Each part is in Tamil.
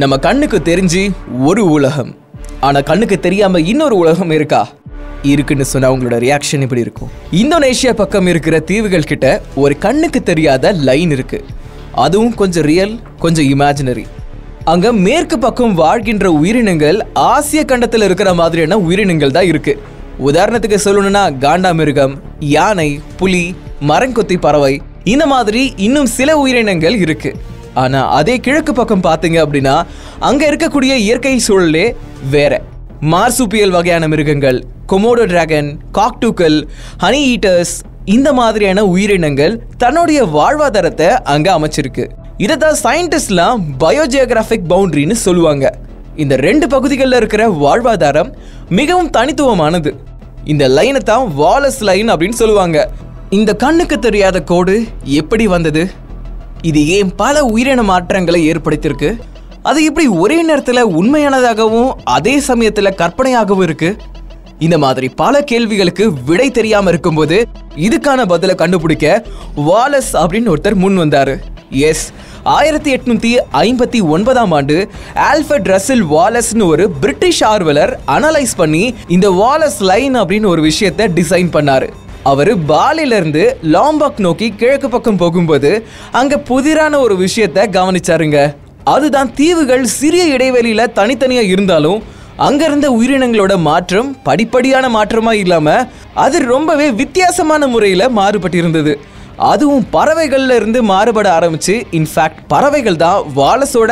நம்ம கண்ணுக்கு தெரிஞ்சு ஒரு உலகம், ஆனா கண்ணுக்கு தெரியாம இன்னொரு உலகம் இருக்கா? இருக்குன்னு சொன்னா உங்களோட ரியாக்ஷன் இப்படி இருக்கும். இந்தோனேஷியா பக்கம் இருக்கிற தீவுகள் கிட்ட ஒரு கண்ணுக்கு தெரியாத லைன் இருக்கு. அதுவும் கொஞ்சம் ரியல், கொஞ்சம் இமேஜினரி. அங்க மேற்கு பக்கம் வாழ்கின்ற உயிரினங்கள் ஆசிய கண்டத்தில் இருக்கிற மாதிரியான உயிரினங்கள் தான் இருக்கு. உதாரணத்துக்கு சொல்லணும்னா காண்டாமிருகம், யானை, புலி, மரங்கொத்தி பறவை, இந்த மாதிரி இன்னும் சில உயிரினங்கள் இருக்கு. ஆனா அதே கிழக்கு பக்கம் பாத்தீங்க அப்படின்னா அங்க இருக்கக்கூடிய இயற்கை சூழலே வேற. மார்சுபியல் வகையான மிருகங்கள், கொமோடோ டிராகன், காக்டூக்கள், ஹனி ஈட்டர்ஸ், இந்த மாதிரியான உயிரினங்கள் தன்னுடைய வாழ்வாதாரத்தை அங்க அமைச்சிருக்கு. இதைத்தான் சயின்டிஸ்ட்லாம் பயோஜியோகிராபிக் பவுண்டரின்னு சொல்லுவாங்க. இந்த ரெண்டு பகுதிகளில் இருக்கிற வாழ்வாதாரம் மிகவும் தனித்துவமானது. இந்த லைனை தான் வாலஸ் லைன் அப்படின்னு சொல்லுவாங்க. இந்த கண்ணுக்கு தெரியாத கோடு எப்படி வந்தது? இது ஏன் பல உயிரின மாற்றங்களை ஏற்படுத்தியிருக்கு? அது எப்படி ஒரே நேரத்தில் உண்மையானதாகவும் அதே சமயத்தில் கற்பனையாகவும் இருக்கு? இந்த மாதிரி பல கேள்விகளுக்கு விடை தெரியாம இருக்கும்போது இதுக்கான பதிலை கண்டுபிடிக்க வாலஸ் அப்படின்னு ஒருத்தர் முன் வந்தாரு. எஸ், 1859ஆம் ஆண்டு ஆல்ஃபர்ட் ரசல் வாலஸ்னு ஒரு பிரிட்டிஷ் ஆர்வலர் அனலைஸ் பண்ணி இந்த வாலஸ் லைன் அப்படின்னு ஒரு விஷயத்தை டிசைன் பண்ணாரு. அவரு பாலில இருந்து லாம்பாக் நோக்கி கிழக்கு பக்கம் போகும்போது அங்க புதிரான ஒரு விஷயத்தை கவனிச்சாருங்க. அதுதான் தீவுகள் சிறிய இடைவெளியில தனித்தனியா இருந்தாலும் அங்க இருந்த உயிரினங்களோட மாற்றம் படிப்படியான மாற்றமா இல்லாம அது ரொம்பவே வித்தியாசமான முறையில மாறுபட்டிருந்தது. அதுவும் பறவைகள்ல இருந்து மாறுபட ஆரம்பிச்சு. இன்ஃபேக்ட் பறவைகள் தான் வாலஸோட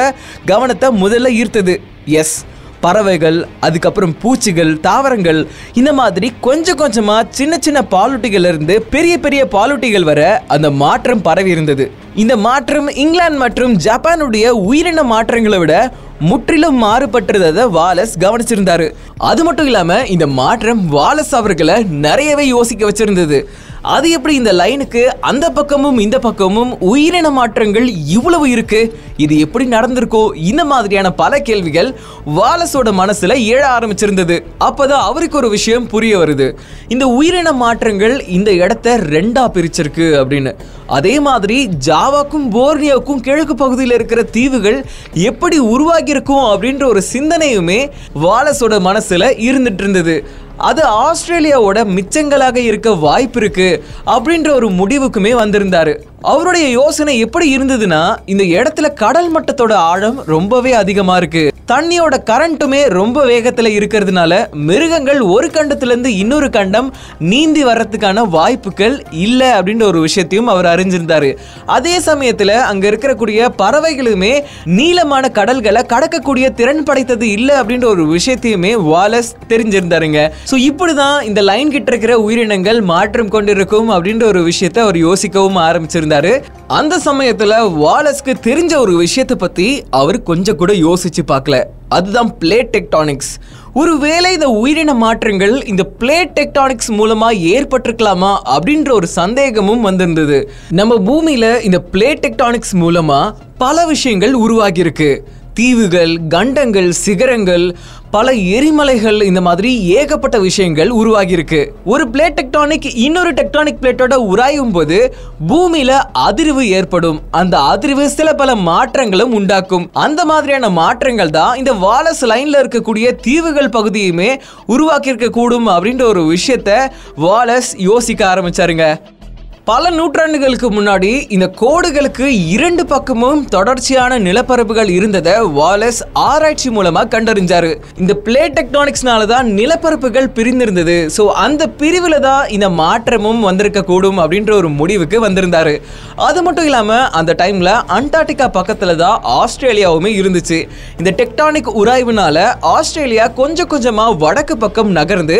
கவனத்தை முதல்ல ஈர்த்தது. எஸ், பறவைகள், அதுக்கப்புறம் பூச்சிகள், தாவரங்கள், இந்த மாதிரி கொஞ்சம் கொஞ்சமா சின்ன சின்ன பாலூட்டிகள் இருந்து பெரிய பெரிய பாலூட்டிகள் வர அந்த மாற்றம் பரவி இருந்தது. இந்த மாற்றம் இங்கிலாந்து மற்றும் ஜப்பானுடைய உயிரின மாற்றங்களை விட முற்றிலும் மாறுபட்டதை வாலஸ் கவனிச்சிருந்தாரு. அது மட்டும் இல்லாம இந்த மாற்றம் வாலஸ் அவர்களை நிறையவே யோசிக்க வச்சிருந்தது. அது எப்படி இந்த லைனுக்கு அந்த பக்கமும் இந்த பக்கமும் உயிரின மாற்றங்கள் இவ்வளவு இருக்கு, இது எப்படி நடந்திருக்கோ, இந்த மாதிரியான பல கேள்விகள் வாலஸோட மனசுல எழ ஆரம்பிச்சிருந்தது. அப்பதான் அவருக்கு ஒரு விஷயம் புரிய வருது. இந்த உயிரின மாற்றங்கள் இந்த இடத்தை ரெண்டா பிரிச்சிருக்கு அப்படின்னு. அதே மாதிரி ஜாவாக்கும் போர்னியோவுக்கும் கிழக்கு பகுதியில் இருக்கிற தீவுகள் எப்படி உருவாகி இருக்கும் அப்படின்ற ஒரு சிந்தனையுமே வாலஸோட மனசுல இருந்துட்டு இருந்தது. அது ஆஸ்திரேலியாவோட மிச்சங்களாக இருக்க வாய்ப்பு இருக்கு அப்படின்ற ஒரு முடிவுக்குமே வந்திருந்தாரு. அவருடைய யோசனை எப்படி இருந்ததுன்னா, இந்த இடத்துல கடல் மட்டத்தோட ஆழம் ரொம்பவே அதிகமா இருக்கு, தண்ணியோட கரண்ட்டுமே ரொம்ப வேகத்துல இருக்கிறதுனால மிருகங்கள் ஒரு கண்டத்துல இருந்து இன்னொரு கண்டம் நீந்தி வர்றதுக்கான வாய்ப்புகள் இல்லை அப்படின்ற ஒரு விஷயத்தையும் அவர் அறிஞ்சிருந்தாரு. அதே சமயத்துல அங்க இருக்கக்கூடிய பறவைகளுமே நீளமான கடல்களை கடக்கக்கூடிய திறன் படைத்தது இல்லை அப்படின்ற ஒரு விஷயத்தையுமே வாலஸ் தெரிஞ்சிருந்தாருங்க. ஸோ இப்படிதான் இந்த லைன் கிட்ட இருக்கிற உயிரினங்கள் மாற்றம் கொண்டிருக்கும் அப்படின்ற ஒரு விஷயத்தை அவர் யோசிக்கவும் ஆரம்பிச்சிருந்தாரு. அந்த சமயத்துல வாலஸ்க்கு தெரிஞ்ச ஒரு விஷயத்தை பத்தி அவர் கொஞ்சம் கூட யோசிச்சு பார்க்கல. அதுதான் பிளேட் டெக்டானிக்ஸ். ஒருவேளை இந்த உயிரின மாற்றங்கள் இந்த பிளேட் டெக்டானிக்ஸ் மூலமா ஏற்பட்டிருக்கலாமா அப்படின்ற ஒரு சந்தேகமும் வந்திருந்தது. நம்ம பூமியில இந்த பிளேட் டெக்டானிக்ஸ் மூலமா பல விஷயங்கள் உருவாகி இருக்கு. தீவுகள், கண்டங்கள், சிகரங்கள், பல எரிமலைகள், இந்த மாதிரி ஏகப்பட்ட விஷயங்கள் உருவாகி இருக்கு. ஒரு பிளேட் டெக்டானிக் இன்னொரு டெக்டானிக் பிளேட்டோட உராயும் போது பூமியில அதிர்வு ஏற்படும். அந்த அதிர்வு சில பல மாற்றங்களும் உண்டாக்கும். அந்த மாதிரியான மாற்றங்கள் தான் இந்த வாலஸ் லைன்ல இருக்கக்கூடிய தீவுகள் பகுதியுமே உருவாக்கி இருக்க கூடும் அப்படின்ற ஒரு விஷயத்த வாலஸ் யோசிக்க ஆரம்பிச்சாருங்க. பல நூற்றாண்டுகளுக்கு முன்னாடி இந்த கோடுகளுக்கு இரண்டு பக்கமும் தொடர்ச்சியான நிலப்பரப்புகள் இருந்ததை வாலஸ் ஆராய்ச்சி மூலமா கண்டறிஞ்சாரு. இந்த பிளேட் டெக்டானிக்ஸ்னால தான் நிலப்பரப்புகள் பிரிந்திருந்தது. ஸோ அந்த பிரிவில் தான் இந்த மாற்றமும் வந்திருக்க கூடும் அப்படின்ற ஒரு முடிவுக்கு வந்திருந்தாரு. அது மட்டும் இல்லாம அந்த டைம்ல அண்டார்டிகா பக்கத்துல தான் ஆஸ்திரேலியாவுமே இருந்துச்சு. இந்த டெக்டானிக் உராய்வுனால ஆஸ்திரேலியா கொஞ்சம் கொஞ்சமா வடக்கு பக்கம் நகர்ந்து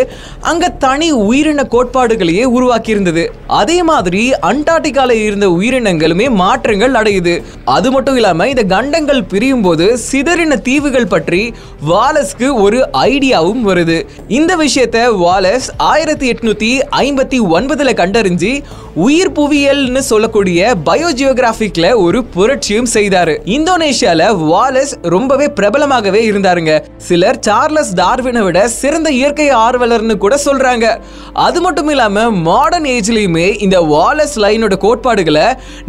அங்க தனி உயிரின கோட்பாடுகளையே உருவாக்கி இருந்தது. அதே மாதிரி அண்டார்டிகால இருந்த உயிரினங்களுமே மாற்றங்கள் அடையுது. அது மட்டும் இல்லாம இந்த கண்டங்கள் பிரியும் போது சிதறின தீவுகள் பற்றி வாலஸ்க்கு ஒரு ஐடியாவும் வருது. இந்த விஷயத்தை வாலஸ் 1859 கண்டறிஞ்சு உயிர் புவியியல்னு சொல்லக்கூடிய பயோஜியோகிராபிக்ல ஒரு புரட்சியும் செய்தாரு. இந்தோனேஷியால வாலஸ் ரொம்பவே பிரபலமாகவே இருந்தாருங்க. சிலர் சார்லஸ் டார்வினை விட சிறந்த இயற்கை ஆர்வலர்னு கூட சொல்றாங்க. அது மட்டும் இல்லாம மாடர்ன் ஏஜ்லயுமே இந்த வாலஸ் லைனோட கோட்பாடுகளை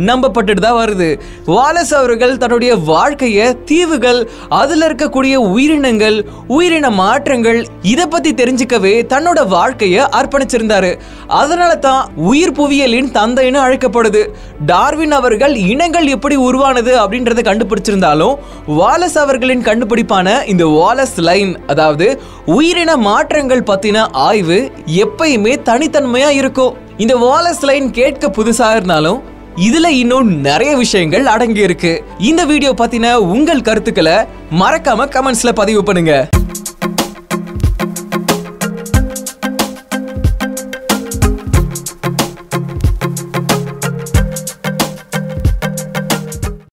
நம்பப்பட்டுட்டு தான் வருது. வாலஸ் அவர்கள் தன்னுடைய வாழ்க்கைய தீவுகள், அதுல இருக்கக்கூடிய உயிரினங்கள், உயிரின மாற்றங்கள் இத பத்தி தெரிஞ்சுக்கவே தன்னோட வாழ்க்கைய அர்ப்பணிச்சிருந்தாரு. அதனால தான் உயிர் புவியியலின் தந்தைன்னு அழைக்கப்படுது. டார்வின் அவர்கள் இனங்கள் எப்படி உருவானது அப்படின்றத கண்டுபிடிச்சிருந்தாலும் வாலஸ் அவர்களின் கண்டுபிடிப்பான இந்த வாலஸ் லைன், அதாவது உயிரின மாற்றங்கள் பத்தின ஆய்வு எப்பயுமே தனித்தன்மையா இருக்கும். இந்த வாலஸ் லைன் கேட்க புதுசா இருந்தாலும் இதுல இன்னும் நிறைய விஷயங்கள் அடங்கி இருக்கு. இந்த வீடியோ பத்தின உங்கள் கருத்துக்களை மறக்காம கமெண்ட்ஸ்ல பதிவு பண்ணுங்க.